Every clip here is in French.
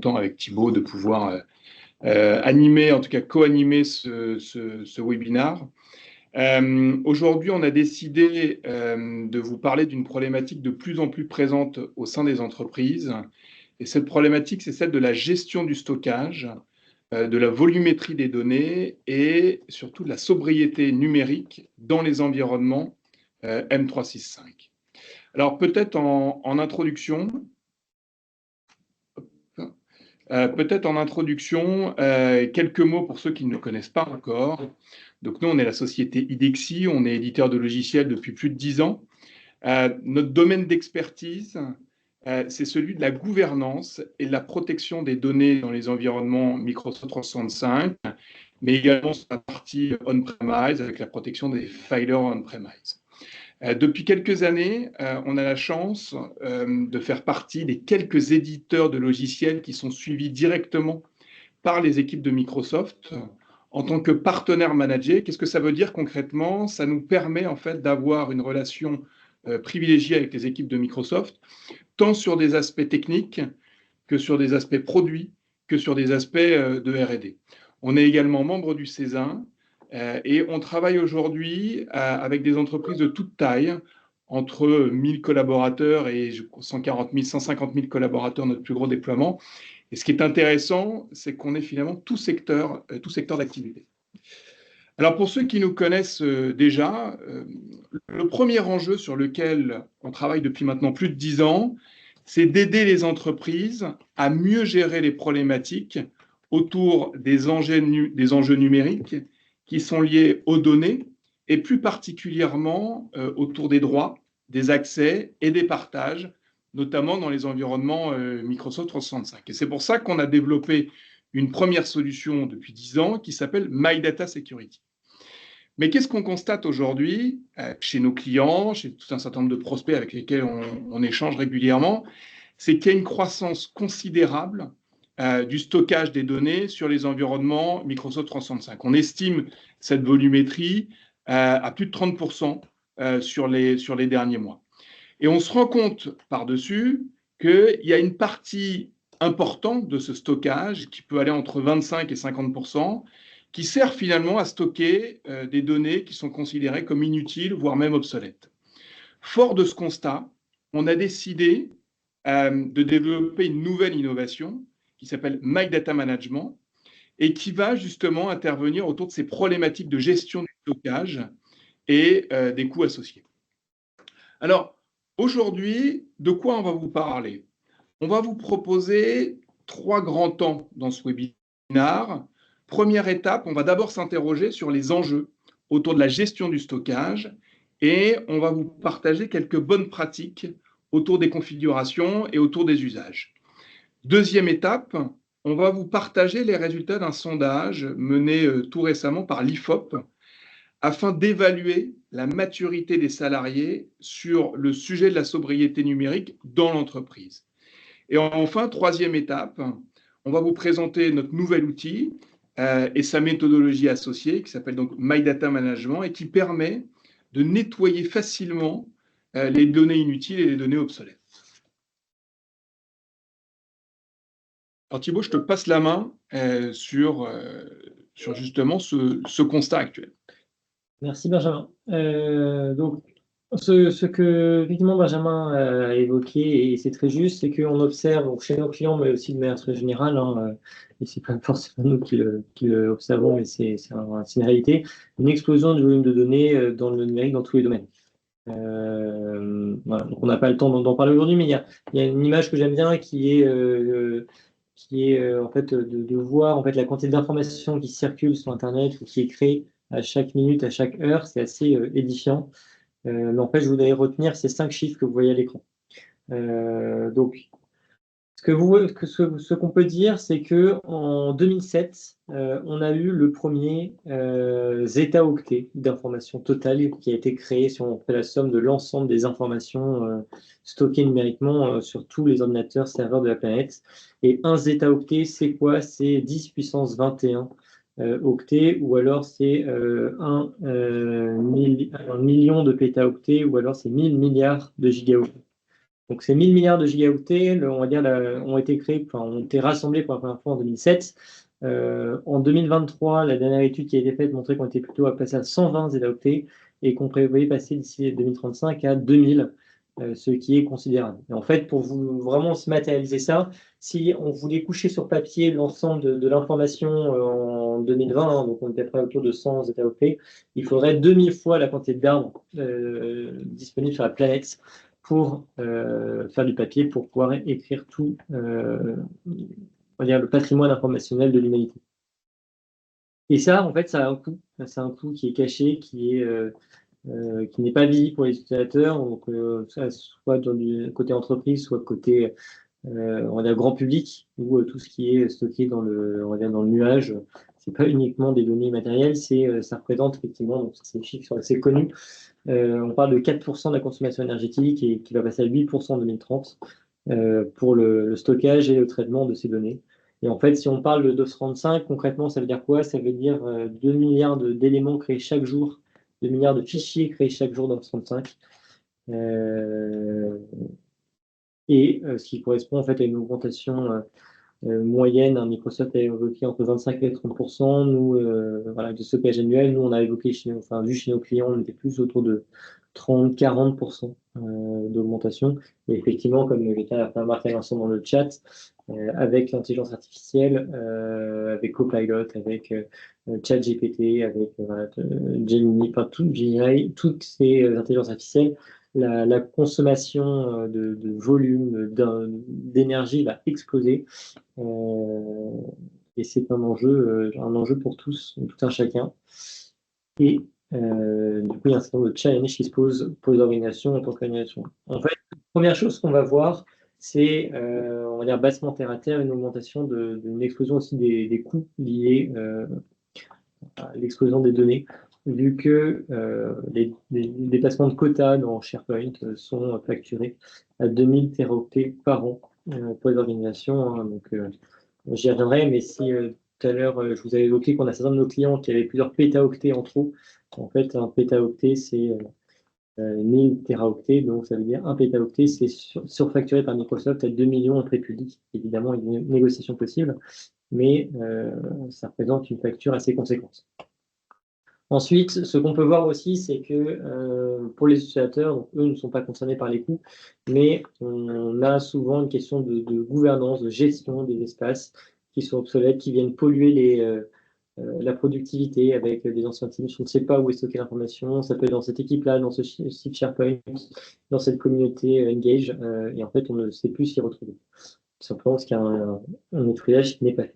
content avec Thibaut de pouvoir animer, en tout cas co-animer ce webinaire. Aujourd'hui, on a décidé de vous parler d'une problématique de plus en plus présente au sein des entreprises. Et cette problématique, c'est celle de la gestion du stockage, de la volumétrie des données et surtout de la sobriété numérique dans les environnements M365. Alors peut-être en introduction, quelques mots pour ceux qui ne le connaissent pas encore. Donc nous, on est la société IDEXI, on est éditeur de logiciels depuis plus de 10 ans. Notre domaine d'expertise, c'est celui de la gouvernance et de la protection des données dans les environnements Microsoft 365, mais également sur la partie on-premise avec la protection des filers on-premise. Depuis quelques années, on a la chance de faire partie des quelques éditeurs de logiciels qui sont suivis directement par les équipes de Microsoft en tant que partenaire managé. Qu'est-ce que ça veut dire concrètement? Ça nous permet en fait d'avoir une relation privilégiée avec les équipes de Microsoft, tant sur des aspects techniques que sur des aspects produits, que sur des aspects de R&D. On est également membre du CESIN et on travaille aujourd'hui avec des entreprises de toute taille, entre 1000 collaborateurs et 140 000, 150 000 collaborateurs, notre plus gros déploiement. Et ce qui est intéressant, c'est qu'on est finalement tout secteur d'activité. Alors pour ceux qui nous connaissent déjà, le premier enjeu sur lequel on travaille depuis maintenant plus de 10 ans, c'est d'aider les entreprises à mieux gérer les problématiques autour des enjeux numériques qui sont liés aux données et plus particulièrement autour des droits, des accès et des partages, notamment dans les environnements Microsoft 365. Et c'est pour ça qu'on a développé une première solution depuis 10 ans qui s'appelle My Data Security. Mais qu'est-ce qu'on constate aujourd'hui chez nos clients, chez tout un certain nombre de prospects avec lesquels on échange régulièrement, c'est qu'il y a une croissance considérable du stockage des données sur les environnements Microsoft 365. On estime cette volumétrie à plus de 30% sur les derniers mois. Et on se rend compte par-dessus qu'il y a une partie importante de ce stockage qui peut aller entre 25 et 50%, qui sert finalement à stocker des données qui sont considérées comme inutiles, voire même obsolètes. Fort de ce constat, on a décidé de développer une nouvelle innovation qui s'appelle My Data Management et qui va justement intervenir autour de ces problématiques de gestion du stockage et des coûts associés. Alors, aujourd'hui, de quoi on va vous parler? On va vous proposer 3 grands temps dans ce webinaire. Première étape, on va d'abord s'interroger sur les enjeux autour de la gestion du stockage et on va vous partager quelques bonnes pratiques autour des configurations et autour des usages. Deuxième étape, on va vous partager les résultats d'un sondage mené tout récemment par l'IFOP afin d'évaluer la maturité des salariés sur le sujet de la sobriété numérique dans l'entreprise. Et enfin, troisième étape, on va vous présenter notre nouvel outil et sa méthodologie associée qui s'appelle donc My Data Management et qui permet de nettoyer facilement les données inutiles et les données obsolètes. Alors Thibaut, je te passe la main sur justement ce constat actuel. Merci Benjamin. Donc, ce que effectivement Benjamin a évoqué, et c'est très juste, c'est qu'on observe donc, chez nos clients, mais aussi de manière très générale, et c'est pas forcément nous qui le observons, mais c'est une réalité, une explosion du volume de données dans le numérique dans tous les domaines. Voilà, donc on n'a pas le temps d'en parler aujourd'hui, mais il y a une image que j'aime bien qui est en fait de voir en fait la quantité d'informations qui circulent sur Internet ou qui est créée à chaque minute, à chaque heure, c'est assez édifiant. Mais en fait, je voudrais retenir ces 5 chiffres que vous voyez à l'écran. Donc, ce qu'on peut dire, c'est qu'en 2007, on a eu le premier zeta-octet d'informations totales qui a été créé si on fait la somme de l'ensemble des informations stockées numériquement sur tous les ordinateurs serveurs de la planète. Et un zeta-octet, c'est quoi? C'est 10 puissance 21 octets, ou alors c'est 1 million de pétaoctets, ou alors c'est 1000 milliards de gigaoctets. Donc, ces 1000 milliards de gigaoctets, on va dire, ont été créés, enfin, ont été rassemblés pour la première fois en 2007. En 2023, la dernière étude qui a été faite montrait qu'on était plutôt à passer à 120 zétaoctets et qu'on prévoyait passer d'ici 2035 à 2000, ce qui est considérable. Et en fait, pour vraiment se matérialiser ça, si on voulait coucher sur papier l'ensemble de l'information en 2020, hein, donc on était près autour de 100 zétaoctets, il faudrait 2000 fois la quantité d'arbres disponibles sur la planète pour faire du papier, pour pouvoir écrire tout on va dire, le patrimoine informationnel de l'humanité. Et ça, en fait, ça a un coût. C'est un coût qui est caché, qui n'est pas visible pour les utilisateurs, donc soit du côté entreprise, soit côté on va dire grand public, où tout ce qui est stocké on va dire dans le nuage, c'est pas uniquement des données matérielles, ça représente effectivement, donc ces chiffres sont assez connus. On parle de 4% de la consommation énergétique et qui va passer à 8% en 2030 pour le stockage et le traitement de ces données. Et en fait, si on parle de 235, concrètement, ça veut dire quoi? Ça veut dire 2 milliards d'éléments créés chaque jour, 2 milliards de fichiers créés chaque jour dans 235. Ce qui correspond en fait à une augmentation moyenne. Microsoft a évoqué entre 25 et 30%. Nous, voilà, de stockage annuel, nous, on a évoqué, vu chez nos clients, on était plus autour de 30-40% d'augmentation. Et effectivement, comme Gaëtan a fait remarquer dans le chat, avec l'intelligence artificielle, avec Copilot, avec ChatGPT, avec Gemini, enfin, toutes ces intelligences artificielles, la consommation de volume, d'énergie va exploser. Et c'est un enjeu pour tous, tout un chacun. Et du coup, il y a un certain nombre de challenges qui se posent pour les organisations en tant qu'organisation. En fait, la première chose qu'on va voir, c'est, on va dire bassement terre à terre, une augmentation d'une explosion aussi des coûts liés à l'explosion des données, vu que les déplacements de quotas dans SharePoint sont facturés à 2000 téraoctets par an pour les organisations. Hein, donc, j'y reviendrai, mais si tout à l'heure je vous avais évoqué qu'on a certains de nos clients qui avaient plusieurs pétaoctets en trop, en fait, un pétaoctet, c'est 1000 téraoctets, donc ça veut dire un pétaoctet, c'est surfacturé par Microsoft à 2 millions en pré-public. Évidemment, il y a une négociation possible, mais ça représente une facture assez conséquente. Ensuite, ce qu'on peut voir aussi, c'est que pour les utilisateurs, donc, eux ne sont pas concernés par les coûts, mais on a souvent une question de gouvernance, de gestion des espaces qui sont obsolètes, qui viennent polluer la productivité avec des anciens teams. On ne sait pas où est stockée l'information, ça peut être dans cette équipe-là, dans ce site SharePoint, dans cette communauté Engage, et en fait, on ne sait plus s'y retrouver. Tout simplement parce qu'il y a un nettoyage qui n'est pas fait.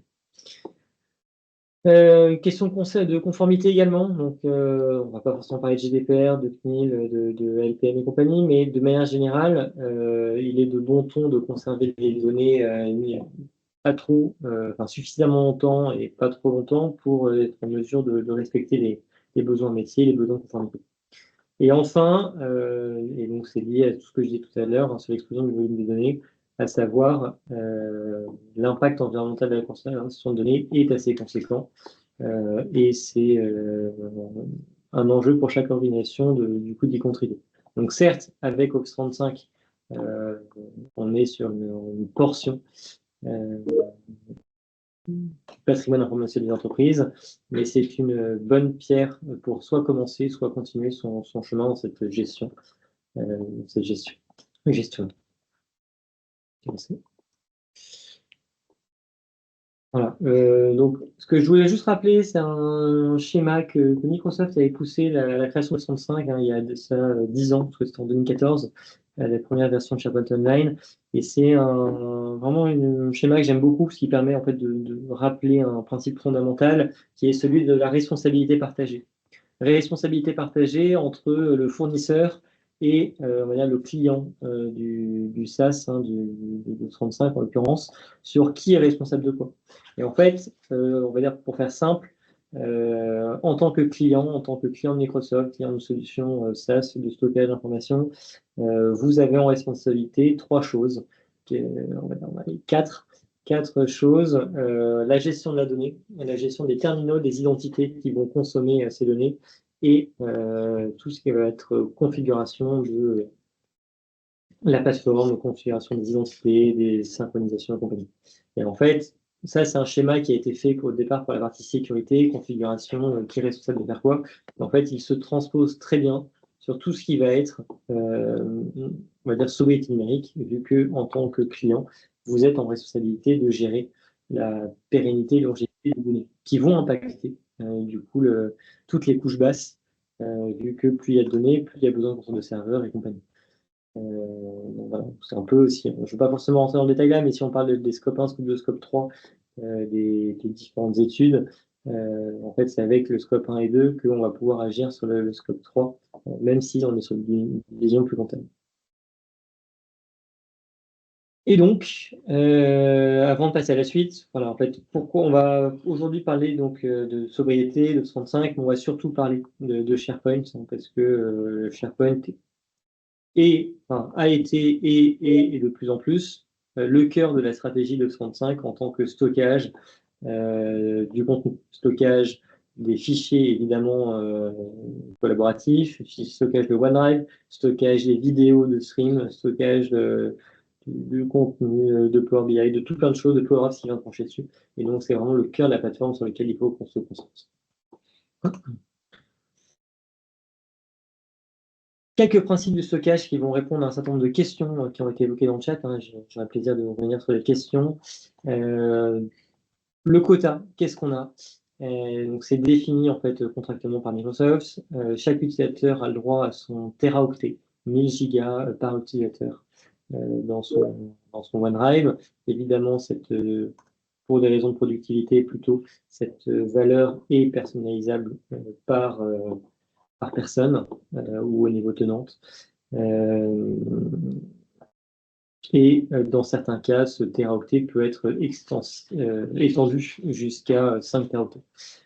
Question de conformité également. Donc, on ne va pas forcément parler de GDPR, de CNIL, de LPM et compagnie, mais de manière générale, il est de bon ton de conserver les données pas trop, suffisamment longtemps et pas trop longtemps pour être en mesure de respecter les besoins métiers, les besoins de conformité. Et enfin, et donc c'est lié à tout ce que je disais tout à l'heure sur l'explosion du volume des données, à savoir l'impact environnemental de la conservation de données est assez conséquent et c'est un enjeu pour chaque organisation du coup d'y contribuer. Donc certes, avec Ops 35, on est sur une portion patrimoine informationnel des entreprises, mais c'est une bonne pierre pour soit commencer, soit continuer son chemin dans cette gestion. Voilà. Donc, ce que je voulais juste rappeler, c'est un schéma que Microsoft avait poussé la création de 65 il y a de ça 10 ans, parce que c'était en 2014, la première version de SharePoint Online. Et c'est vraiment un schéma que j'aime beaucoup, ce qui permet en fait de rappeler un principe fondamental qui est celui de la responsabilité partagée. Responsabilité partagée entre le fournisseur et on va dire, le client du SaaS, hein, du 35 en l'occurrence, sur qui est responsable de quoi. Et en fait, on va dire pour faire simple, en tant que client de Microsoft, client de solution SaaS de stockage d'informations, vous avez en responsabilité trois choses, on va dire quatre choses. La gestion de la donnée, la gestion des terminaux, des identités qui vont consommer ces données et tout ce qui va être configuration la plateforme de configuration des identités, des synchronisations et compagnie. Et en fait, ça, c'est un schéma qui a été fait au départ pour la partie sécurité, configuration, qui est responsable de faire quoi. En fait, il se transpose très bien sur tout ce qui va être, on va dire, sobriété numérique, vu que en tant que client, vous êtes en responsabilité de gérer la pérennité et longévité des données, qui vont impacter, du coup, toutes les couches basses, vu que plus il y a de données, plus il y a besoin de serveurs et compagnie. Donc voilà, c'est un peu aussi, je ne vais pas forcément rentrer dans le détail là, mais si on parle des scope 1, scope 2, scope 3, des différentes études, en fait, c'est avec le scope 1 et 2 qu'on va pouvoir agir sur le scope 3, même si on est sur une vision plus long terme. Et donc, avant de passer à la suite, voilà, en fait, pourquoi on va aujourd'hui parler donc de sobriété, de 35, mais on va surtout parler de SharePoint, hein, parce que SharePoint a été et de plus en plus le cœur de la stratégie de 35 en tant que stockage du contenu, stockage des fichiers évidemment collaboratifs, stockage de OneDrive, stockage des vidéos de stream, stockage du contenu de Power BI, de tout plein de choses, de Power Apps qui vient de pencher dessus. Et donc c'est vraiment le cœur de la plateforme sur lequel il faut qu'on se concentre. Quelques principes de stockage qui vont répondre à un certain nombre de questions qui ont été évoquées dans le chat. Hein. J'aurai plaisir de revenir sur les questions. Le quota, qu'est-ce qu'on a? Donc c'est défini en fait contractuellement par Microsoft. Chaque utilisateur a le droit à son teraoctet, 1000 gigas par utilisateur dans son OneDrive. Évidemment, pour des raisons de productivité plutôt, cette valeur est personnalisable par personne ou au niveau tenante. Et dans certains cas, ce teraoctet peut être étendu jusqu'à 5 teraoctets.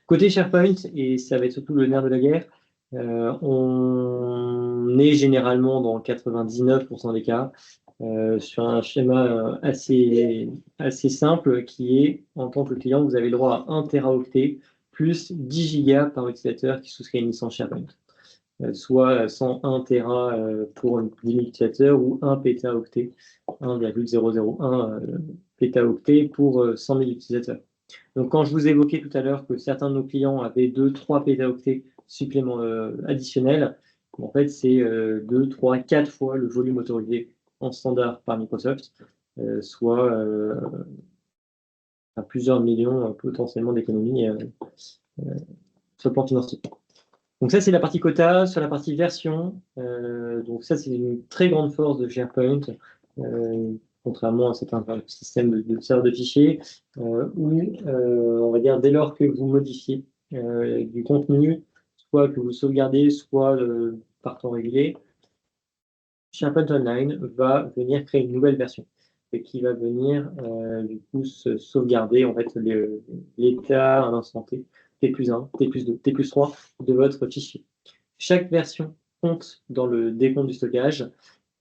Côté SharePoint, et ça va être surtout le nerf de la guerre, on est généralement dans 99% des cas sur un schéma assez simple qui est, en tant que client, vous avez le droit à 1 teraoctet plus 10 gigas par utilisateur qui souscrit à une licence SharePoint. Soit 101 Tera pour 10 000 utilisateurs ou 1 pétaoctet, 1,001 pétaoctet pour 100 000 utilisateurs. Donc, quand je vous évoquais tout à l'heure que certains de nos clients avaient 2-3 pétaoctets additionnels, en fait, c'est 2, 3, 4 fois le volume autorisé en standard par Microsoft, soit à plusieurs millions potentiellement d'économies sur le plan financier. Donc ça, c'est la partie quota. Sur la partie version, donc ça, c'est une très grande force de SharePoint, contrairement à certains systèmes de serveur de fichiers, où, on va dire, dès lors que vous modifiez du contenu, soit que vous sauvegardez, soit par temps régulier, SharePoint Online va venir créer une nouvelle version et qui va venir, du coup, se sauvegarder, en fait, l'état à l'instant T. T+1, T+2, T+3 de votre fichier. Chaque version compte dans le décompte du stockage.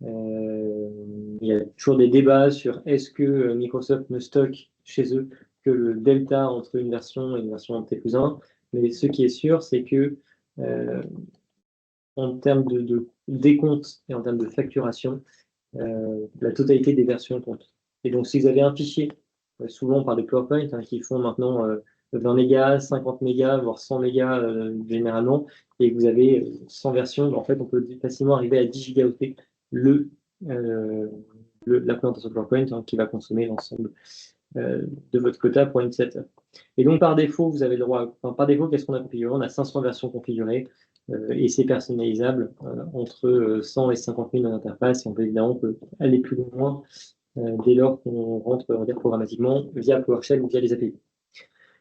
Il y a toujours des débats sur est-ce que Microsoft ne stocke chez eux que le delta entre une version et une version T+1. Mais ce qui est sûr, c'est que en termes de décompte et en termes de facturation, la totalité des versions compte. Et donc, si vous avez un fichier, souvent par des PowerPoint qui font maintenant 20 mégas, 50 mégas, voire 100 mégas généralement, et que vous avez 100 versions, en fait, on peut facilement arriver à 10 gigaoctets la présentation PowerPoint qui va consommer l'ensemble de votre quota pour un utilisateur. Et donc, par défaut, vous avez le droit, par défaut, qu'est-ce qu'on a configuré? On a 500 versions configurées et c'est personnalisable entre 100 et 50 000 dans l'interface. Et on peut évidemment aller plus loin dès lors qu'on rentre, on va dire, programmatiquement via PowerShell ou via les API.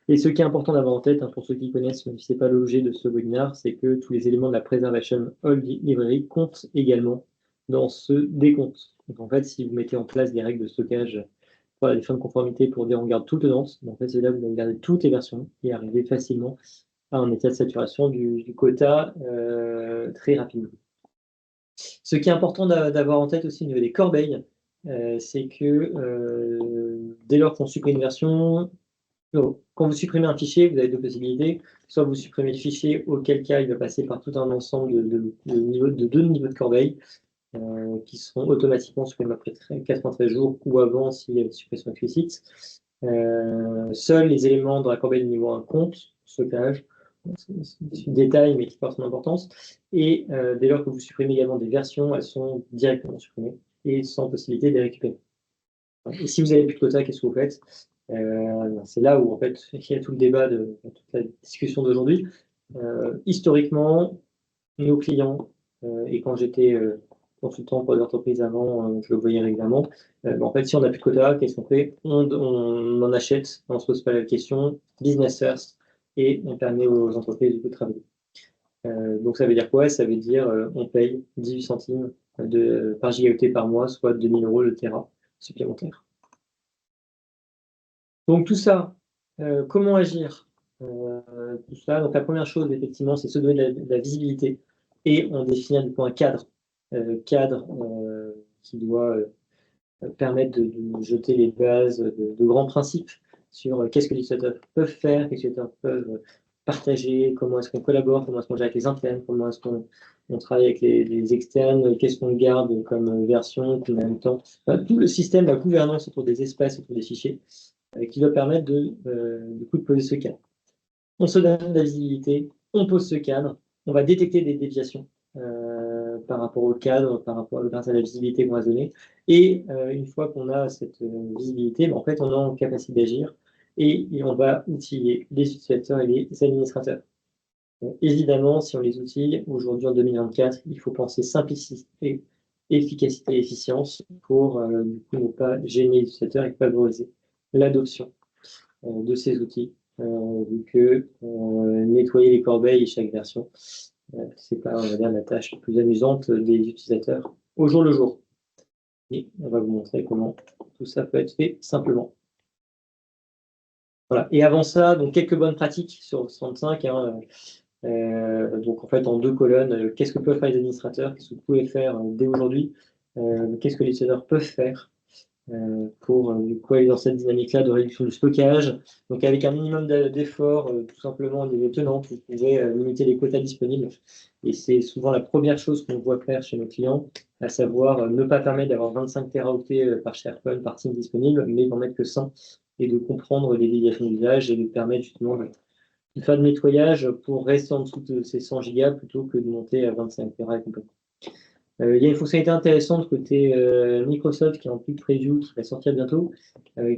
Et ce qui est important d'avoir en tête, pour ceux qui connaissent, même si ce n'est pas l'objet de ce webinaire, c'est que tous les éléments de la Preservation All Library comptent également dans ce décompte. Donc en fait, si vous mettez en place des règles de stockage pour la fins de conformité pour dire on garde tout tenance, en fait, c'est là que vous allez garder toutes les versions et arriver facilement à un état de saturation du quota très rapidement. Ce qui est important d'avoir en tête aussi au niveau des corbeilles, c'est que dès lors qu'on supprime une version, quand vous supprimez un fichier, vous avez deux possibilités. Soit vous supprimez le fichier, auquel cas il va passer par tout un ensemble de deux niveaux de corbeilles. qui seront automatiquement supprimés après 93 jours ou avant s'il y a une suppression explicite. Seuls les éléments dans la corbeille du niveau 1 comptent, stockage, c'est un détail mais qui porte son importance. Et dès lors que vous supprimez également des versions, elles sont directement supprimées et sans possibilité de les récupérer. Et si vous n'avez plus de quota, qu'est-ce que vous faites? C'est là où en fait il y a tout le débat de toute la discussion d'aujourd'hui. Historiquement, nos clients, et quand j'étais consultant pour des entreprises avant, je le voyais régulièrement. En fait, si on n'a plus de quota, qu'est-ce qu'on fait? On en achète, on ne se pose pas la question, business first, et on permet aux entreprises de travailler. Donc ça veut dire quoi? Ça veut dire on paye 18 centimes par gigaoctet par mois, soit 2000 € le Tera supplémentaire. Donc tout ça, comment agir? Tout ça, donc la première chose, effectivement, c'est se donner de la visibilité et on définit du coup un cadre, qui doit permettre de jeter les bases de grands principes sur qu'est-ce que les utilisateurs peuvent faire, qu'est-ce que les utilisateurs peuvent partager, comment est-ce qu'on collabore, comment est-ce qu'on gère avec les internes, comment est-ce qu'on travaille avec les externes, qu'est-ce qu'on garde comme version, combien de temps. Enfin, tout le système, la gouvernance autour des espaces, autour des fichiers, qui doit permettre du coup de poser ce cadre. On se donne de la visibilité, on pose ce cadre, on va détecter des déviations par rapport au cadre, grâce à la visibilité qu'on va se donner. Et une fois qu'on a cette visibilité, en fait, on est en capacité d'agir et on va outiller les utilisateurs et les administrateurs. Donc, évidemment, si on les outille, aujourd'hui en 2024, il faut penser simplicité, efficacité et efficience pour du coup, ne pas gêner les utilisateurs et favoriser l'adoption de ces outils, vu que nettoyer les corbeilles et chaque version, c'est pas, on va dire, la tâche la plus amusante des utilisateurs au jour le jour. Et on va vous montrer comment tout ça peut être fait simplement. Voilà. Et avant ça, donc quelques bonnes pratiques sur 65. Donc en fait, en 2 colonnes, qu'est-ce que peuvent faire les administrateurs, qu'est-ce que vous pouvez faire dès aujourd'hui, qu'est-ce que les utilisateurs peuvent faire pour du coup aller dans cette dynamique-là de réduction du stockage. Donc avec un minimum d'efforts, tout simplement au niveau tenant, vous pouvez limiter les quotas disponibles. Et c'est souvent la première chose qu'on voit faire chez nos clients, à savoir ne pas permettre d'avoir 25 teraoctets par SharePoint, par team disponible, mais d'en mettre que 100 et de comprendre les déviations d'usage et de permettre justement de faire du nettoyage pour rester en dessous de ces 100 gigas plutôt que de monter à 25 Tera et compagnie. Il y a une fonctionnalité intéressante côté Microsoft qui est en peak preview, qui va sortir bientôt,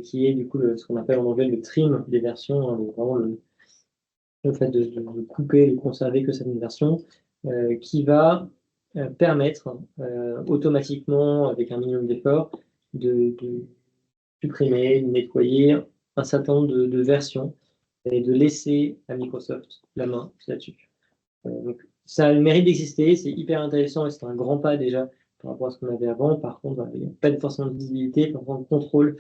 qui est du coup ce qu'on appelle en anglais le trim des versions, hein, vraiment le fait de couper, de conserver que certaines versions, qui va permettre automatiquement, avec un minimum d'effort, de supprimer, de nettoyer un certain nombre de versions et de laisser à Microsoft la main là-dessus. Donc, ça a le mérite d'exister, c'est hyper intéressant et c'est un grand pas déjà par rapport à ce qu'on avait avant. Par contre, il n'y a pas forcément de visibilité, pas forcément de contrôle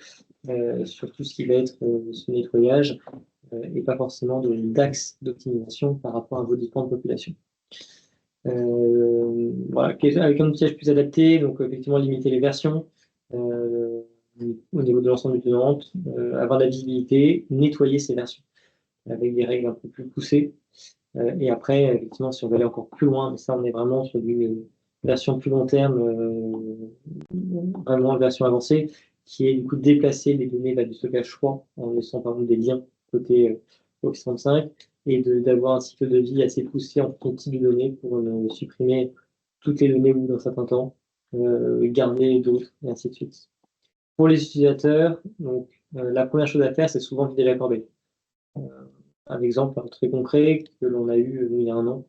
sur tout ce qui va être ce nettoyage et pas forcément d'axe d'optimisation par rapport à vos différentes populations. Voilà, avec un outillage plus adapté, donc effectivement limiter les versions au niveau de l'ensemble du tenant, avoir de la visibilité, nettoyer ces versions avec des règles un peu plus poussées. Et après, effectivement, si on veut aller encore plus loin, mais ça, on est vraiment sur une version plus long terme, vraiment une version avancée, qui est du coup de déplacer les données du stockage froid en laissant par exemple des liens côté Office 35 et d'avoir un cycle de vie assez poussé en type de données pour supprimer toutes les données au bout d'un certain temps, garder d'autres, et ainsi de suite. Pour les utilisateurs, donc, la première chose à faire, c'est souvent vider la corbeille. Un exemple très concret que l'on a eu il y a un an,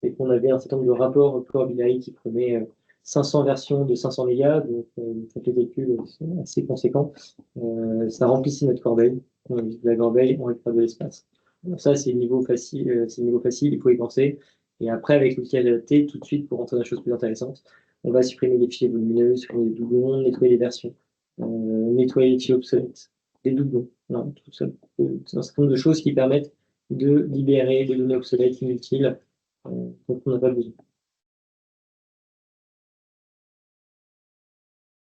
c'est qu'on avait un certain nombre de rapports Power BI qui prenaient 500 versions de 500 mégas, donc les calculs assez conséquents. Ça remplissait notre corbeille. On vide la corbeille, on récupère de l'espace. Ça, c'est le niveau facile, il faut y penser. Et après, avec l'outil adapté, tout de suite, pour rentrer dans des choses plus intéressantes, on va supprimer les fichiers volumineux, supprimer les doublons, nettoyer les versions, nettoyer les fichiers obsolètes, les doublons. Non, tout ça, c'est un certain nombre de choses qui permettent de libérer des données obsolètes, inutiles, dont on n'a pas besoin.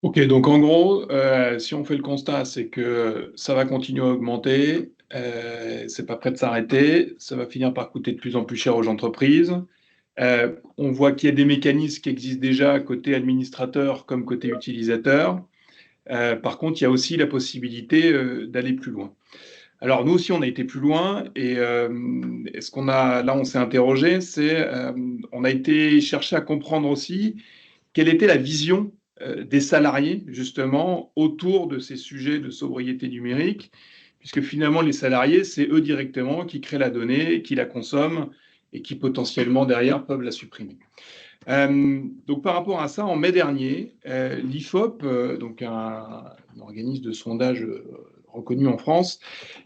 Ok, donc en gros, si on fait le constat, c'est que ça va continuer à augmenter, c'est pas prêt de s'arrêter, ça va finir par coûter de plus en plus cher aux entreprises. On voit qu'il y a des mécanismes qui existent déjà côté administrateur comme côté utilisateur. Par contre, il y a aussi la possibilité d'aller plus loin. Alors nous aussi, on a été plus loin et ce qu'on a là, on s'est interrogé, c'est on a été chercher à comprendre aussi quelle était la vision des salariés justement autour de ces sujets de sobriété numérique, puisque finalement les salariés, c'est eux directement qui créent la donnée, qui la consomment et qui potentiellement derrière peuvent la supprimer. Donc par rapport à ça, en mai dernier, l'IFOP, donc un organisme de sondage reconnu en France,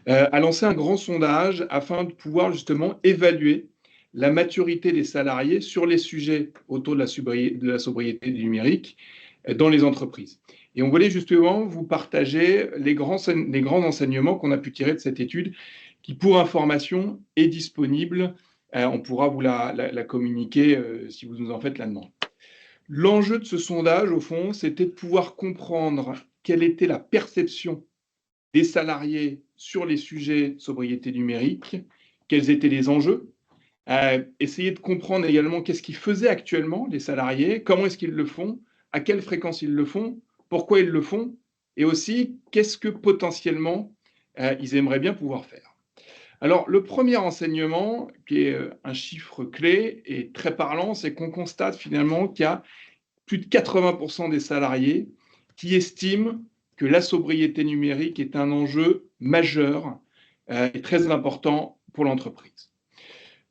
a lancé un grand sondage afin de pouvoir justement évaluer la maturité des salariés sur les sujets autour de la sobriété numérique dans les entreprises. Et on voulait justement vous partager les grands enseignements qu'on a pu tirer de cette étude, qui pour information est disponible. On pourra vous la communiquer si vous nous en faites la demande. L'enjeu de ce sondage, au fond, c'était de pouvoir comprendre quelle était la perception des salariés sur les sujets de sobriété numérique, quels étaient les enjeux, essayer de comprendre également qu'est-ce qu'ils faisaient actuellement, les salariés, comment est-ce qu'ils le font, à quelle fréquence ils le font, pourquoi ils le font, et aussi qu'est-ce que potentiellement ils aimeraient bien pouvoir faire. Alors, le premier enseignement, qui est un chiffre clé et très parlant, c'est qu'on constate finalement qu'il y a plus de 80% des salariés qui estiment que la sobriété numérique est un enjeu majeur et très important pour l'entreprise.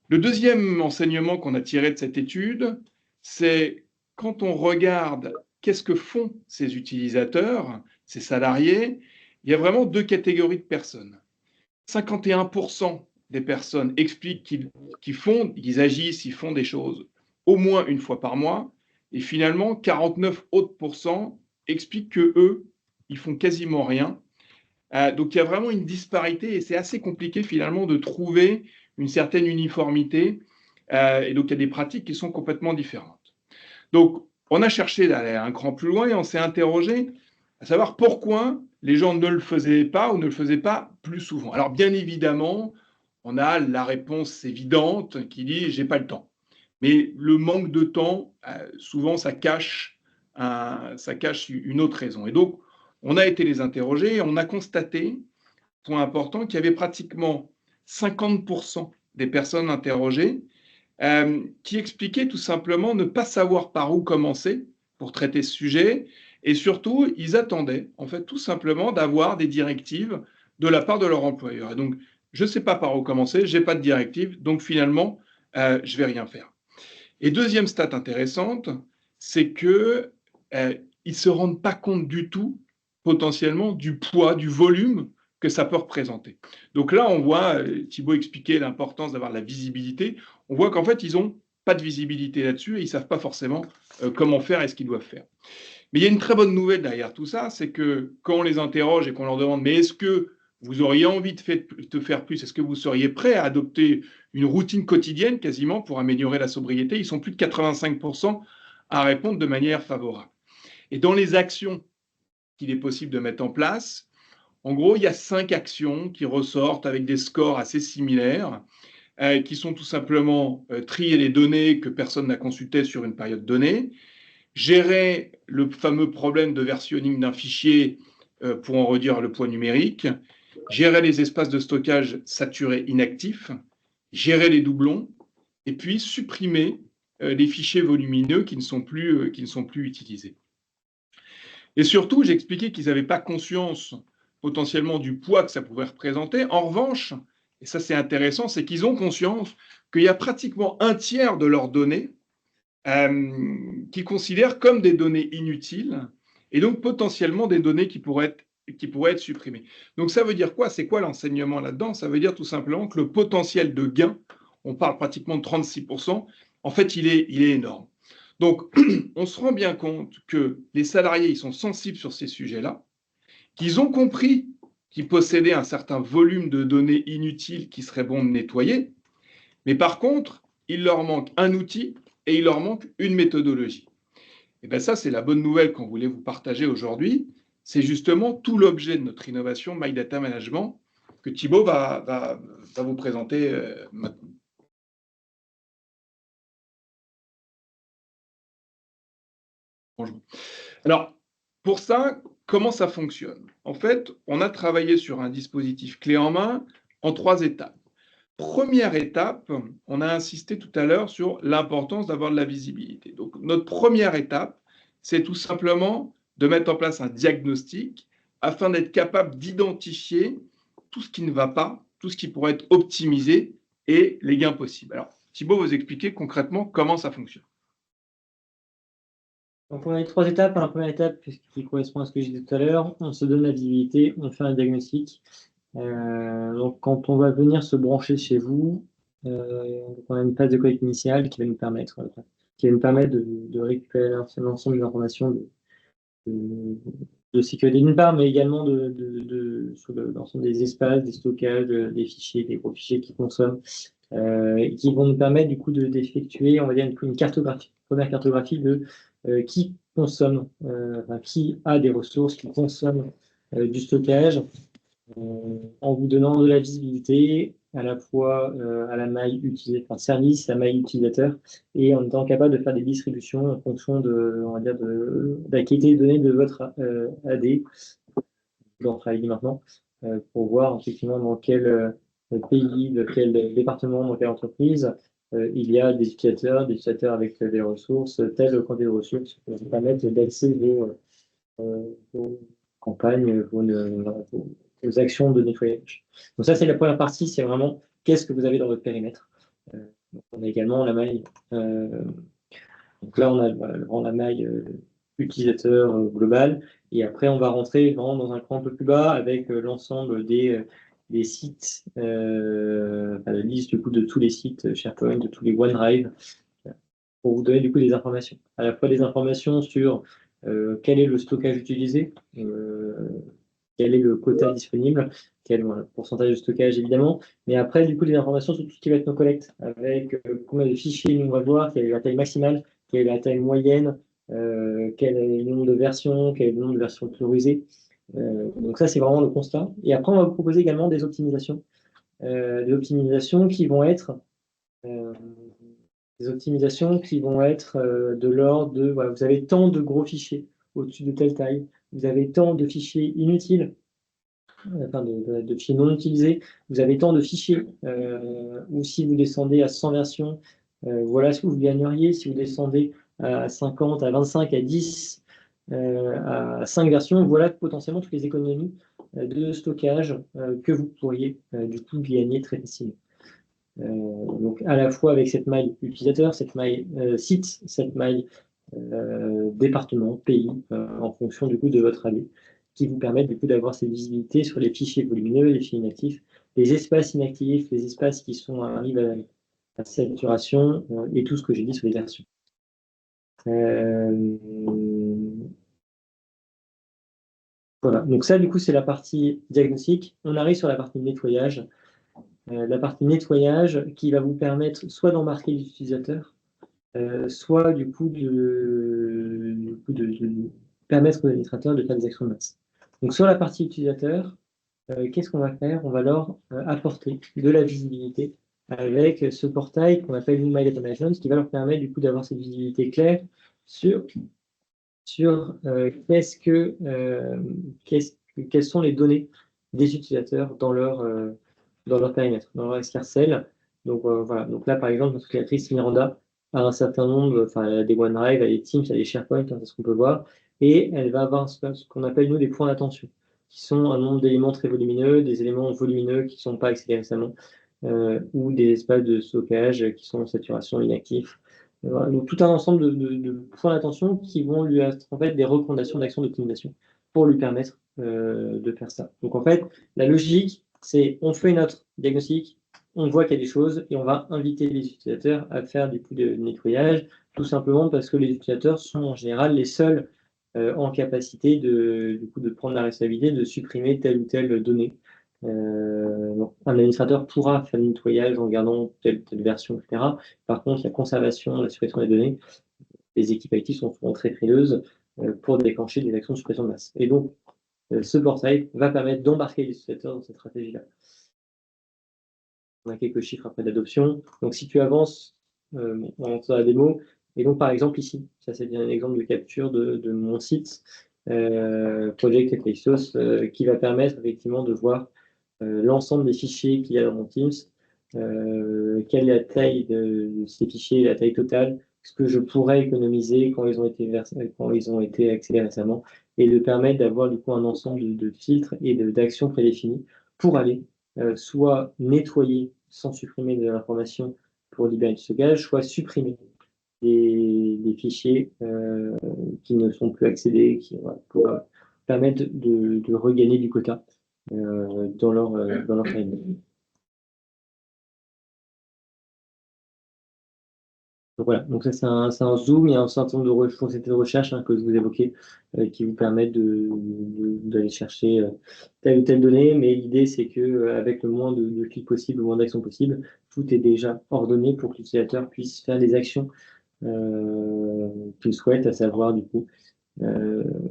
Le deuxième enseignement qu'on a tiré de cette étude, c'est quand on regarde qu'est-ce que font ces utilisateurs, ces salariés, il y a vraiment deux catégories de personnes. 51% des personnes expliquent qu'ils agissent, ils font des choses au moins une fois par mois, et finalement 49 autres pourcents expliquent que eux, ils font quasiment rien. Donc il y a vraiment une disparité et c'est assez compliqué finalement de trouver une certaine uniformité. Et donc il y a des pratiques qui sont complètement différentes. Donc on a cherché d'aller un cran plus loin et on s'est interrogé à savoir pourquoi les gens ne le faisaient pas ou ne le faisaient pas plus souvent. Alors bien évidemment, on a la réponse évidente qui dit j'ai pas le temps. Mais le manque de temps, souvent ça cache une autre raison. Et donc on a été les interroger et on a constaté, point important, qu'il y avait pratiquement 50% des personnes interrogées qui expliquaient tout simplement ne pas savoir par où commencer pour traiter ce sujet. Et surtout, ils attendaient, en fait, tout simplement d'avoir des directives de la part de leur employeur. Et donc, je ne sais pas par où commencer, je n'ai pas de directive, donc finalement, je ne vais rien faire. Et deuxième stat intéressante, c'est qu'ils ne se rendent pas compte du tout, potentiellement, du poids, du volume que ça peut représenter. Donc là, on voit, Thibaut expliquait l'importance d'avoir la visibilité, on voit qu'en fait, ils n'ont pas de visibilité là-dessus et ils ne savent pas forcément comment faire et ce qu'ils doivent faire. Mais il y a une très bonne nouvelle derrière tout ça, c'est que quand on les interroge et qu'on leur demande « mais est-ce que vous auriez envie de faire plus? Est-ce que vous seriez prêt à adopter une routine quotidienne quasiment pour améliorer la sobriété ?» Ils sont plus de 85% à répondre de manière favorable. Et dans les actions qu'il est possible de mettre en place, en gros, il y a 5 actions qui ressortent avec des scores assez similaires, qui sont tout simplement trier les données que personne n'a consultées sur une période donnée, gérer le fameux problème de versionning d'un fichier pour en réduire le poids numérique, gérer les espaces de stockage saturés inactifs, gérer les doublons, et puis supprimer les fichiers volumineux qui ne sont plus utilisés. Et surtout, j'expliquais qu'ils n'avaient pas conscience potentiellement du poids que ça pouvait représenter. En revanche, et ça c'est intéressant, c'est qu'ils ont conscience qu'il y a pratiquement un tiers de leurs données qu'ils considèrent comme des données inutiles et donc potentiellement des données qui pourraient être supprimées. Donc ça veut dire quoi? C'est quoi l'enseignement là-dedans? Ça veut dire tout simplement que le potentiel de gain, on parle pratiquement de 36%, en fait il est énorme. Donc on se rend bien compte que les salariés ils sont sensibles sur ces sujets-là, qu'ils ont compris qu'ils possédaient un certain volume de données inutiles qui serait bon de nettoyer, mais par contre, il leur manque un outil et il leur manque une méthodologie. Et bien ça, c'est la bonne nouvelle qu'on voulait vous partager aujourd'hui. C'est justement tout l'objet de notre innovation My Data Management que Thibaut va vous présenter maintenant. Franchement. Alors, pour ça, comment ça fonctionne? En fait, on a travaillé sur un dispositif clé en main en 3 étapes. Première étape, on a insisté tout à l'heure sur l'importance d'avoir de la visibilité. Donc, notre première étape, c'est tout simplement de mettre en place un diagnostic afin d'être capable d'identifier tout ce qui ne va pas, tout ce qui pourrait être optimisé et les gains possibles. Alors, Thibaut va vous expliquer concrètement comment ça fonctionne. Donc, on a les 3 étapes. La première étape, qui correspond à ce que j'ai dit tout à l'heure, on se donne la visibilité, on fait un diagnostic. Donc, quand on va venir se brancher chez vous, on a une phase de collecte initiale qui va nous permettre de récupérer l'ensemble des informations de, de sécurité d'une part, mais également sur l'ensemble des espaces, des stockages, des fichiers, des gros fichiers qui consomment, et qui vont nous permettre du coup d'effectuer, on va dire, une cartographie, une première cartographie de qui consomme, enfin, qui a des ressources, qui consomme du stockage, en vous donnant de la visibilité à la fois à la maille utilisée, enfin service, la maille utilisateur, et en étant capable de faire des distributions en fonction de, on va dire, de la qualité de données de votre AD, dans travailler maintenant, pour voir effectivement dans quel pays, de quel département, dans quelle entreprise, il y a des utilisateurs avec des ressources, telle quantité de ressources, qui vous permettre d'accéder vos campagnes, vos actions de nettoyage. Donc ça, c'est la première partie, c'est vraiment qu'est-ce que vous avez dans votre périmètre. Donc on a également la maille. Donc là, on a vraiment la maille utilisateur global. Et après, on va rentrer vraiment dans un cran un peu plus bas avec l'ensemble des sites, enfin, la liste du coup de tous les sites SharePoint, de tous les OneDrive, pour vous donner du coup des informations. À la fois des informations sur quel est le stockage utilisé, quel est le quota disponible, quel pourcentage de stockage évidemment, mais après du coup des informations sur tout ce qui va être nos collectes, avec combien de fichiers on va voir, quelle est la taille maximale, quelle est la taille moyenne, quel est le nombre de versions, quel est le nombre de versions priorisées. Donc ça c'est vraiment le constat. Et après on va vous proposer également des optimisations qui vont être euh, de l'ordre de, voilà, vous avez tant de gros fichiers au-dessus de telle taille, vous avez tant de fichiers inutiles, enfin de fichiers non utilisés, vous avez tant de fichiers, ou si vous descendez à 100 versions, voilà ce que vous gagneriez, si vous descendez à 50, à 25, à 10, à 5 versions, voilà potentiellement toutes les économies de stockage que vous pourriez du coup gagner très facilement. Donc à la fois avec cette maille utilisateur, cette maille site, cette maille département, pays, en fonction du coup de votre avis, qui vous permettent du coup d'avoir cette visibilité sur les fichiers volumineux, les fichiers inactifs, les espaces inactifs, les espaces qui sont arrivés à saturation et tout ce que j'ai dit sur les versions. Voilà, donc ça du coup c'est la partie diagnostic. On arrive sur la partie nettoyage. La partie nettoyage qui va vous permettre soit d'embarquer l'utilisateur, soit du coup de permettre aux administrateurs de faire des actions de masse. Donc sur la partie utilisateur, qu'est-ce qu'on va faire? On va leur apporter de la visibilité avec ce portail qu'on appelle My Data Management, qui va leur permettre du coup d'avoir cette visibilité claire sur quelles sont les données des utilisateurs dans leur périmètre, dans leur escarcelle. Donc voilà. Donc là, par exemple, notre calculatrice Miranda a un certain nombre, enfin, elle a des OneDrive, elle a des Teams, elle a des SharePoint, hein, c'est ce qu'on peut voir, et elle va avoir ce qu'on appelle nous des points d'attention, qui sont un nombre d'éléments très volumineux, des éléments volumineux qui ne sont pas accédés récemment, ou des espaces de stockage qui sont en saturation inactifs. Voilà. Donc tout un ensemble de points d'attention qui vont lui être en fait des recommandations d'action d'optimisation pour lui permettre de faire ça. Donc en fait, la logique, c'est on fait notre diagnostic, on voit qu'il y a des choses et on va inviter les utilisateurs à faire des coups de nettoyage, tout simplement parce que les utilisateurs sont en général les seuls en capacité du coup, de prendre la responsabilité de supprimer telle ou telle donnée. Donc, un administrateur pourra faire le nettoyage en gardant telle version, etc. Par contre, la conservation, la suppression des données, les équipes IT sont souvent très frileuses pour déclencher des actions de suppression de masse. Et donc, ce portail va permettre d'embarquer les utilisateurs dans cette stratégie-là. On a quelques chiffres après l'adoption. Donc, si tu avances dans la démo, Et donc, par exemple, ici, ça c'est bien un exemple de capture de mon site, Project Efficios, qui va permettre effectivement de voir l'ensemble des fichiers qu'il y a dans mon Teams, quelle est la taille de ces fichiers, la taille totale, ce que je pourrais économiser quand quand ils ont été accédés récemment, et de permettre d'avoir du coup un ensemble de filtres et d'actions prédéfinies pour aller soit nettoyer sans supprimer de l'information pour libérer du stockage, soit supprimer des fichiers qui ne sont plus accédés, voilà, pour permettre de regagner du quota dans leur timeline. Donc voilà, donc ça c'est un zoom, il y a un certain nombre de fonctionnalités de recherche que vous évoquez qui vous permettent d'aller chercher telle ou telle donnée, mais l'idée c'est que avec le moins de clics possible, le moins d'actions possible, tout est déjà ordonné pour que l'utilisateur puisse faire les actions qu'il souhaite, à savoir du coup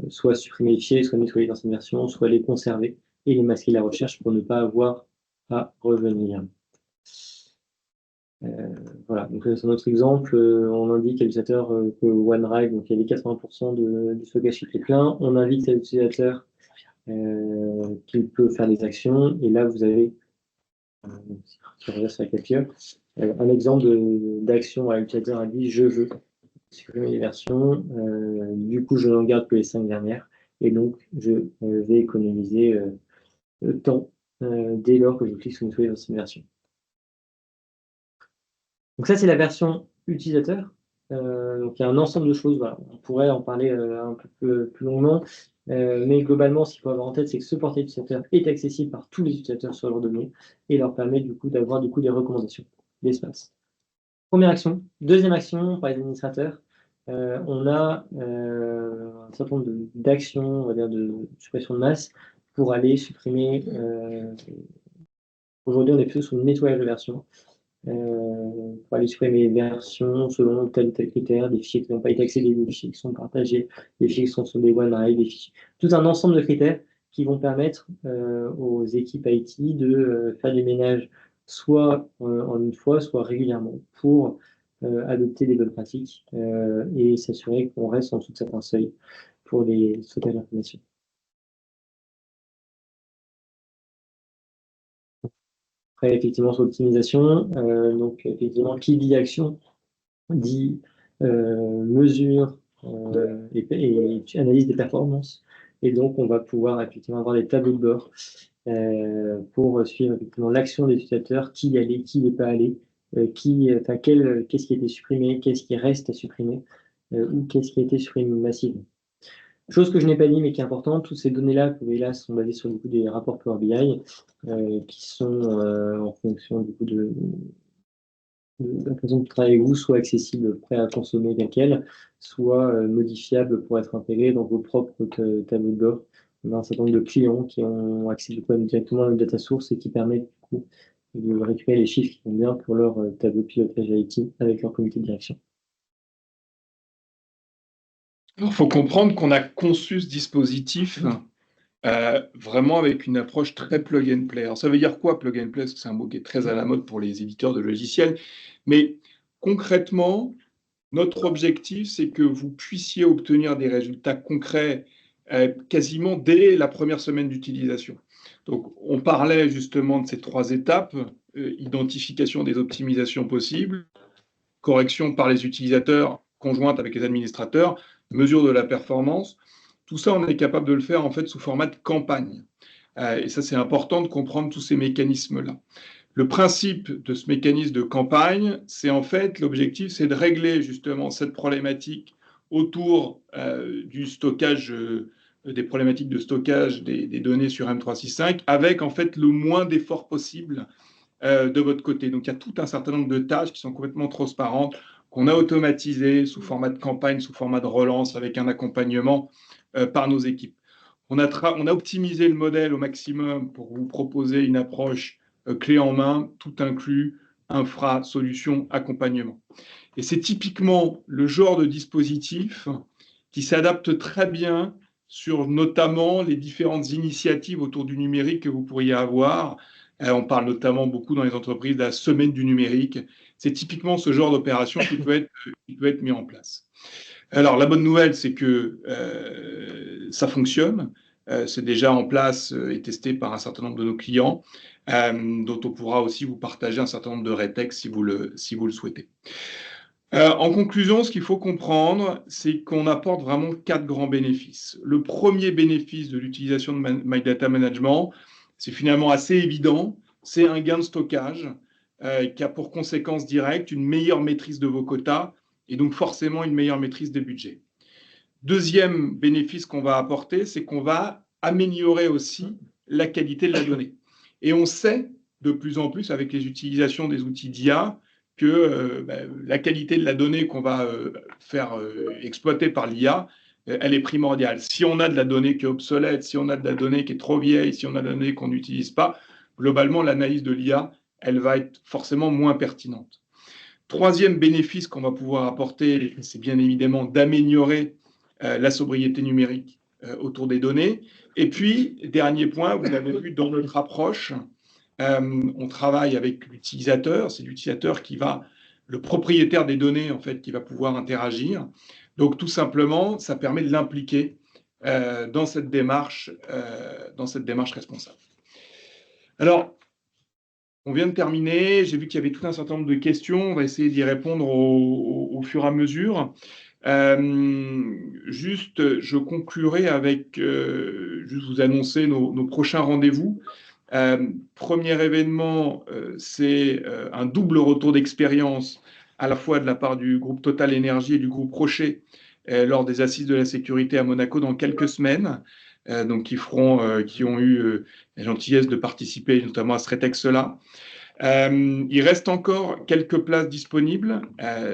soit supprimer les fichiers, soit nettoyer l'ancienne version, soit les conserver et les masquer la recherche pour ne pas avoir à revenir. Voilà, donc c'est un autre exemple. On indique à l'utilisateur que OneDrive, donc il y avait 80% du stockage qui est plein. On invite à l'utilisateur qu'il peut faire des actions. Et là, vous avez, si on revient sur la capture, un exemple d'action à l'utilisateur a dit je veux supprimer les versions. Du coup, je n'en garde que les 5 dernières. Et donc, je vais économiser le temps dès lors que je clique sur nettoyer l'ancienne version. Donc ça, c'est la version utilisateur. Donc il y a un ensemble de choses, voilà. On pourrait en parler un peu plus longuement, mais globalement, ce qu'il faut avoir en tête, c'est que ce portail utilisateur est accessible par tous les utilisateurs sur leurs données et leur permet du coup d'avoir des recommandations d'espace. Première action. Deuxième action, par les administrateurs, on a un certain nombre d'actions, on va dire de suppression de masse, pour aller supprimer. Aujourd'hui, on est plutôt sur le nettoyage de version. Pour aller supprimer les versions selon tel ou tel critère, des fichiers qui n'ont pas été accédés, des fichiers qui sont partagés, des fichiers qui sont sur des OneDrive, des fichiers, tout un ensemble de critères qui vont permettre aux équipes IT de faire des ménages soit en une fois, soit régulièrement pour adopter des bonnes pratiques et s'assurer qu'on reste en dessous de certains seuils pour les stockages d'informations. Après, effectivement, sur l'optimisation, donc effectivement, qui dit action dit mesure et analyse des performances. Et donc, on va pouvoir effectivement avoir des tableaux de bord pour suivre effectivement l'action des utilisateurs, qui y allait, qui n'est pas allé, qu'est-ce qui a été supprimé, qu'est-ce qui reste à supprimer, ou qu'est-ce qui a été supprimé massivement. Chose que je n'ai pas dit, mais qui est importante, toutes ces données-là, que vous voyez là, sont basées sur du coup, des rapports Power BI qui sont en fonction du coup de la façon de travailler avec vous, soit accessible, prêt à consommer tel quel, soit modifiable pour être intégré dans vos propres tableaux de bord. On a un certain nombre de clients qui ont accès directement à notre data source et qui permettent du coup de récupérer les chiffres qui vont bien pour leur tableau de pilotage IT avec leur comité de direction. Il faut comprendre qu'on a conçu ce dispositif vraiment avec une approche très plug and play. Alors, ça veut dire quoi plug and play? Parce que c'est un mot qui est très à la mode pour les éditeurs de logiciels. Mais concrètement, notre objectif, c'est que vous puissiez obtenir des résultats concrets quasiment dès la première semaine d'utilisation. Donc, on parlait justement de ces 3 étapes, identification des optimisations possibles, correction par les utilisateurs, conjointe avec les administrateurs, mesure de la performance. Tout ça, on est capable de le faire en fait sous format de campagne. Et ça, c'est important de comprendre tous ces mécanismes-là. Le principe de ce mécanisme de campagne, c'est en fait, l'objectif, c'est de régler justement cette problématique autour du stockage, des problématiques de stockage des données sur M365, avec en fait le moins d'efforts possible de votre côté. Donc, il y a tout un certain nombre de tâches qui sont complètement transparentes, qu'on a automatisées sous format de campagne, sous format de relance, avec un accompagnement par nos équipes. On a optimisé le modèle au maximum pour vous proposer une approche clé en main, tout inclus, infra, solution, accompagnement. Et c'est typiquement le genre de dispositif qui s'adapte très bien sur notamment les différentes initiatives autour du numérique que vous pourriez avoir. On parle notamment beaucoup dans les entreprises de la semaine du numérique. C'est typiquement ce genre d'opération qui peut être mis en place. Alors, la bonne nouvelle, c'est que ça fonctionne. C'est déjà en place et testé par un certain nombre de nos clients, dont on pourra aussi vous partager un certain nombre de rétex si vous le souhaitez. En conclusion, ce qu'il faut comprendre, c'est qu'on apporte vraiment 4 grands bénéfices. Le premier bénéfice de l'utilisation de My Data Management, c'est finalement assez évident, c'est un gain de stockage qui a pour conséquence directe une meilleure maîtrise de vos quotas et donc forcément une meilleure maîtrise des budgets. Deuxième bénéfice qu'on va apporter, c'est qu'on va améliorer aussi la qualité de la donnée. Et on sait de plus en plus avec les utilisations des outils d'IA que la qualité de la donnée qu'on va faire exploiter par l'IA, elle est primordiale. Si on a de la donnée qui est obsolète, si on a de la donnée qui est trop vieille, si on a de la donnée qu'on n'utilise pas, globalement, l'analyse de l'IA, elle va être forcément moins pertinente. Troisième bénéfice qu'on va pouvoir apporter, c'est bien évidemment d'améliorer la sobriété numérique autour des données. Et puis, dernier point, vous l'avez vu dans notre approche, on travaille avec l'utilisateur. C'est l'utilisateur qui va, le propriétaire des données, en fait, qui va pouvoir interagir. Donc, tout simplement, ça permet de l'impliquer dans cette démarche responsable. Alors, on vient de terminer. J'ai vu qu'il y avait tout un certain nombre de questions. On va essayer d'y répondre au fur et à mesure. Juste, je conclurai avec juste vous annoncer nos prochains rendez-vous. Premier événement, c'est un double retour d'expérience à la fois de la part du groupe Total Énergie et du groupe Rocher lors des assises de la sécurité à Monaco dans quelques semaines. Donc qui ont eu la gentillesse de participer notamment à ce rétex-là. Il reste encore quelques places disponibles.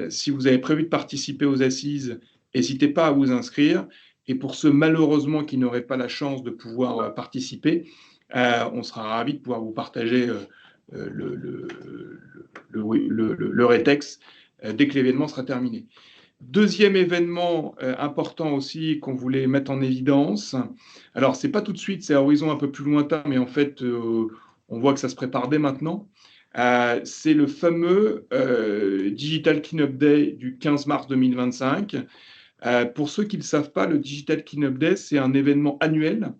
Si vous avez prévu de participer aux assises, n'hésitez pas à vous inscrire. Et pour ceux malheureusement qui n'auraient pas la chance de pouvoir participer, on sera ravis de pouvoir vous partager le rétex dès que l'événement sera terminé. Deuxième événement important aussi qu'on voulait mettre en évidence. Alors, ce n'est pas tout de suite, c'est à horizon un peu plus lointain, mais en fait, on voit que ça se prépare dès maintenant. C'est le fameux Digital Cleanup Day du 15 mars 2025. Pour ceux qui ne le savent pas, le Digital Cleanup Day, c'est un événement annuel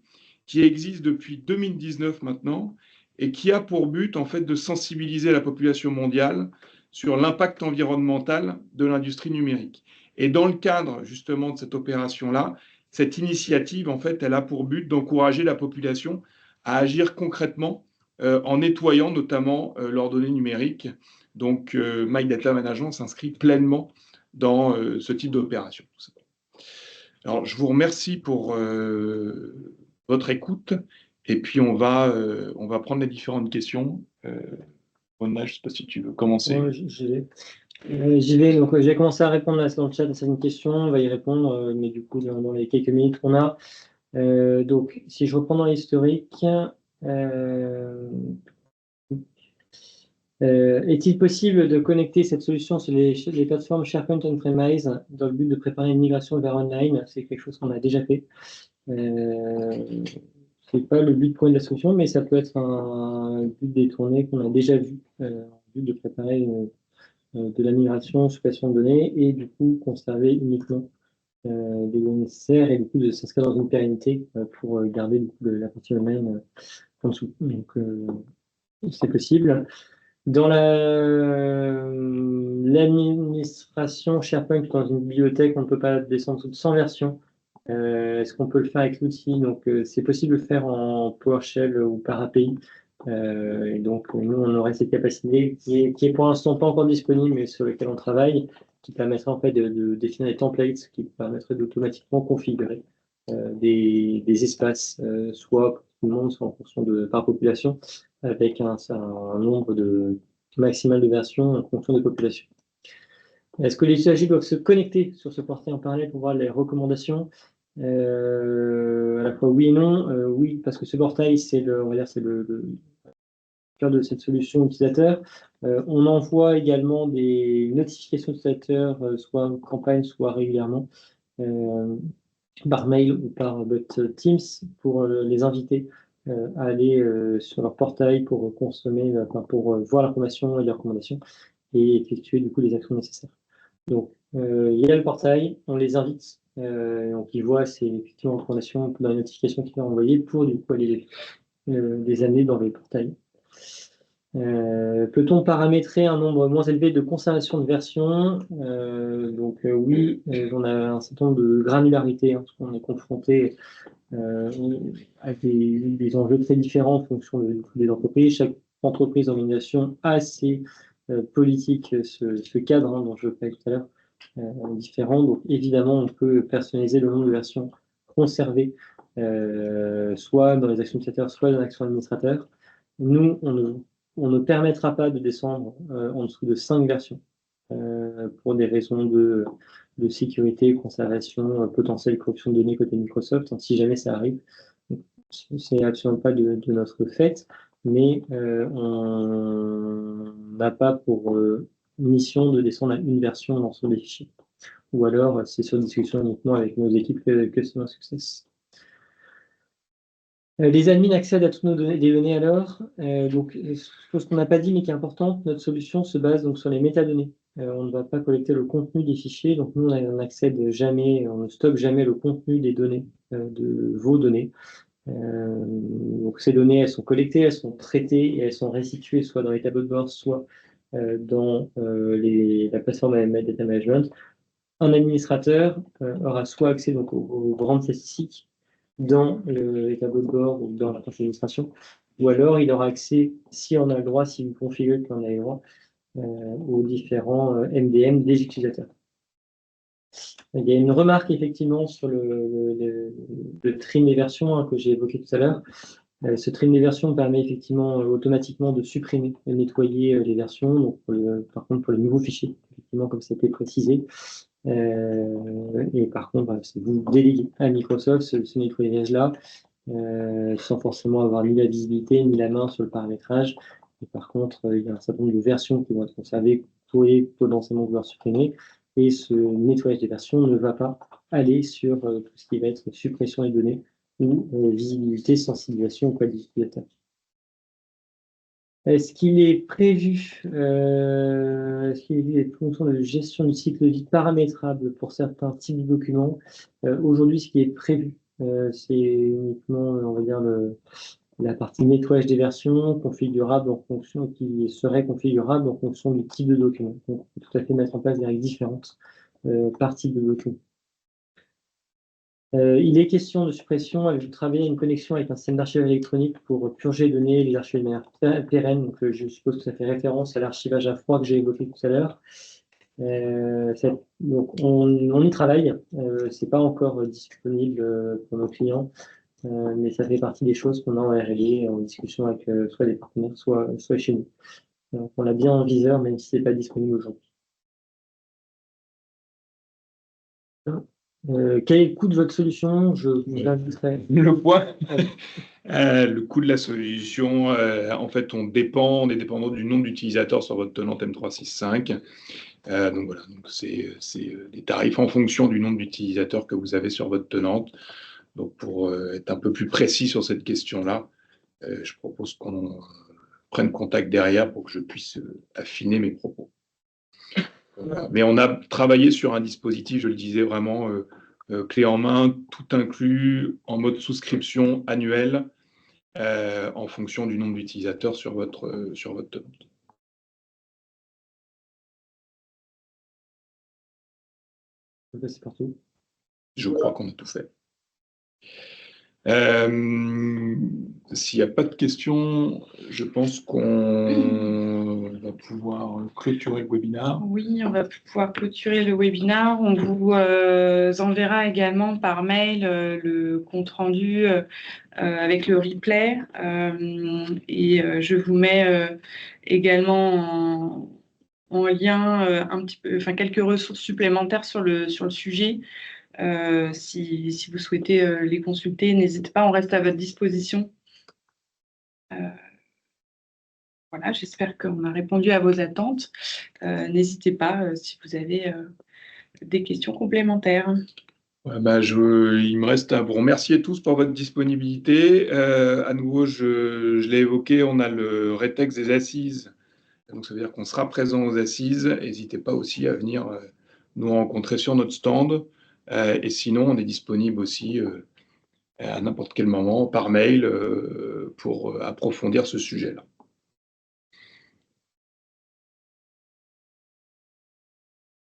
qui existe depuis 2019 maintenant et qui a pour but en fait de sensibiliser la population mondiale sur l'impact environnemental de l'industrie numérique. Et dans le cadre justement de cette opération-là, cette initiative, en fait, elle a pour but d'encourager la population à agir concrètement en nettoyant notamment leurs données numériques. Donc, My Data Management s'inscrit pleinement dans ce type d'opération. Alors, je vous remercie pour votre écoute et puis on va prendre les différentes questions. Rona, je ne sais pas si tu veux commencer. Ouais, j'y vais. Donc, j'ai commencé à répondre là, dans le chat à certaines questions. On va y répondre, mais du coup, dans les quelques minutes qu'on a. Donc, si je reprends dans l'historique, est-il possible de connecter cette solution sur les plateformes SharePoint on-premise dans le but de préparer une migration vers online? C'est quelque chose qu'on a déjà fait. Ce n'est pas le but premier de la solution, mais ça peut être un but détourné qu'on a déjà vu en but de préparer de la migration sous pression de données et du coup conserver uniquement des données nécessaires et du coup de s'inscrire dans une pérennité pour garder du coup, la partie online en dessous. Donc c'est possible. Dans l'administration SharePoint dans une bibliothèque, on ne peut pas descendre sous 100 versions. Est-ce qu'on peut le faire avec l'outil? Donc c'est possible de le faire en PowerShell ou par API. Et donc, nous, on aurait cette capacité qui est pour l'instant pas encore disponible, mais sur lequel on travaille, qui permettrait en fait de définir des templates qui permettraient d'automatiquement configurer des espaces, soit pour tout le monde, soit en fonction par population, avec un nombre maximal de versions en fonction des populations. Est-ce que les usagers doivent se connecter sur ce portail en parallèle pour voir les recommandations? À la fois oui et non. Oui, parce que ce portail, on va dire, c'est le cœur de cette solution utilisateur. On envoie également des notifications utilisateurs, soit en campagne, soit régulièrement, par mail ou par bot Teams pour les inviter à aller sur leur portail pour consommer, pour voir l'information et les recommandations et effectuer du coup les actions nécessaires. Donc, il y a le portail, on les invite, donc ils voient ces effectivement recommandations dans les notifications qu'ils leur envoyées pour du coup aller les amener dans le portail. Peut-on paramétrer un nombre moins élevé de conservation de versions? Donc oui, on a un certain nombre de granularité, hein, parce qu'on est confronté avec des enjeux très différents en fonction des entreprises. Chaque entreprise, organisation a ses politiques, ce cadre hein, dont je parlais tout à l'heure, différents. Donc évidemment, on peut personnaliser le nombre de versions conservées, soit dans les actions utilisateurs, soit dans l'action administrateur. Nous, on ne permettra pas de descendre en dessous de 5 versions pour des raisons de sécurité, conservation, potentielle corruption de données côté Microsoft, hein, si jamais ça arrive. C'est absolument pas de notre fait, mais on n'a pas pour mission de descendre à une version dans l'ensemble des fichiers. Ou alors, c'est sur discussion uniquement avec nos équipes Customer Success. Les admins accèdent à toutes nos données, des données alors. Donc, chose qu'on n'a pas dit mais qui est importante, notre solution se base donc sur les métadonnées. On ne va pas collecter le contenu des fichiers, donc nous on n'accède jamais, on ne stocke jamais le contenu des données, de vos données. Donc ces données, elles sont collectées, elles sont traitées et elles sont restituées soit dans les tableaux de bord, soit dans la plateforme Data Management. Un administrateur aura soit accès donc, aux grandes statistiques dans les tableaux de bord ou dans la partie d'administration, ou alors il aura accès, si on a le droit, si vous configurez qu'on a le droit, aux différents MDM des utilisateurs. Il y a une remarque effectivement sur le trim des versions hein, que j'ai évoqué tout à l'heure. Ce trim des versions permet effectivement automatiquement de supprimer et nettoyer les versions. Donc par contre, pour les nouveaux fichiers, effectivement, comme ça a été précisé. Et par contre, c'est vous déléguez à Microsoft ce nettoyage-là, sans forcément avoir ni la visibilité ni la main sur le paramétrage. Et par contre, il y a un certain nombre de versions qui vont être conservées, que vous pouvez potentiellement vouloir supprimer. Et ce nettoyage des versions ne va pas aller sur tout ce qui va être suppression des données ou visibilité, sensibilisation au code d'utilisateur. Est-ce qu'il est prévu, des fonctions de gestion du cycle de vie paramétrables pour certains types de documents? Aujourd'hui, ce qui est prévu, c'est uniquement, on va dire, la partie nettoyage des versions configurable en fonction, qui serait configurable en fonction du type de document. Donc, on peut tout à fait mettre en place des règles différentes par type de document. Il est question de suppression avec travailler à une connexion avec un système d'archivage électronique pour purger les données et les archiver de manière pérenne. Donc, je suppose que ça fait référence à l'archivage à froid que j'ai évoqué tout à l'heure. Donc, on y travaille. Ce n'est pas encore disponible pour nos clients, mais ça fait partie des choses qu'on a en R&D, en discussion avec soit des partenaires, soit chez nous. Donc, on l'a bien en viseur, même si ce n'est pas disponible aujourd'hui. Quel est le coût de votre solution? Je vous inviterai. Le poids, le coût de la solution, en fait, on est dépendant du nombre d'utilisateurs sur votre tenante M365. Donc voilà, donc c'est des tarifs en fonction du nombre d'utilisateurs que vous avez sur votre tenante. Donc pour être un peu plus précis sur cette question-là, je propose qu'on prenne contact derrière pour que je puisse affiner mes propos. Mais on a travaillé sur un dispositif, je le disais vraiment, clé en main, tout inclus, en mode souscription annuelle, en fonction du nombre d'utilisateurs sur votre tenante. C'est partout. Je crois qu'on a tout fait. S'il n'y a pas de questions, je pense qu'on va pouvoir clôturer le webinaire. Oui, on va pouvoir clôturer le webinaire. On vous enverra également par mail le compte-rendu avec le replay. Et je vous mets également en lien un petit peu, quelques ressources supplémentaires sur le sujet. Si vous souhaitez les consulter, n'hésitez pas, on reste à votre disposition. Voilà, j'espère qu'on a répondu à vos attentes. N'hésitez pas si vous avez des questions complémentaires. Ouais, il me reste à vous remercier tous pour votre disponibilité. À nouveau, je l'ai évoqué, on a le rétex des assises. Donc, ça veut dire qu'on sera présent aux assises. N'hésitez pas aussi à venir nous rencontrer sur notre stand. Et sinon, on est disponible aussi à n'importe quel moment par mail pour approfondir ce sujet-là.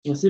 Merci.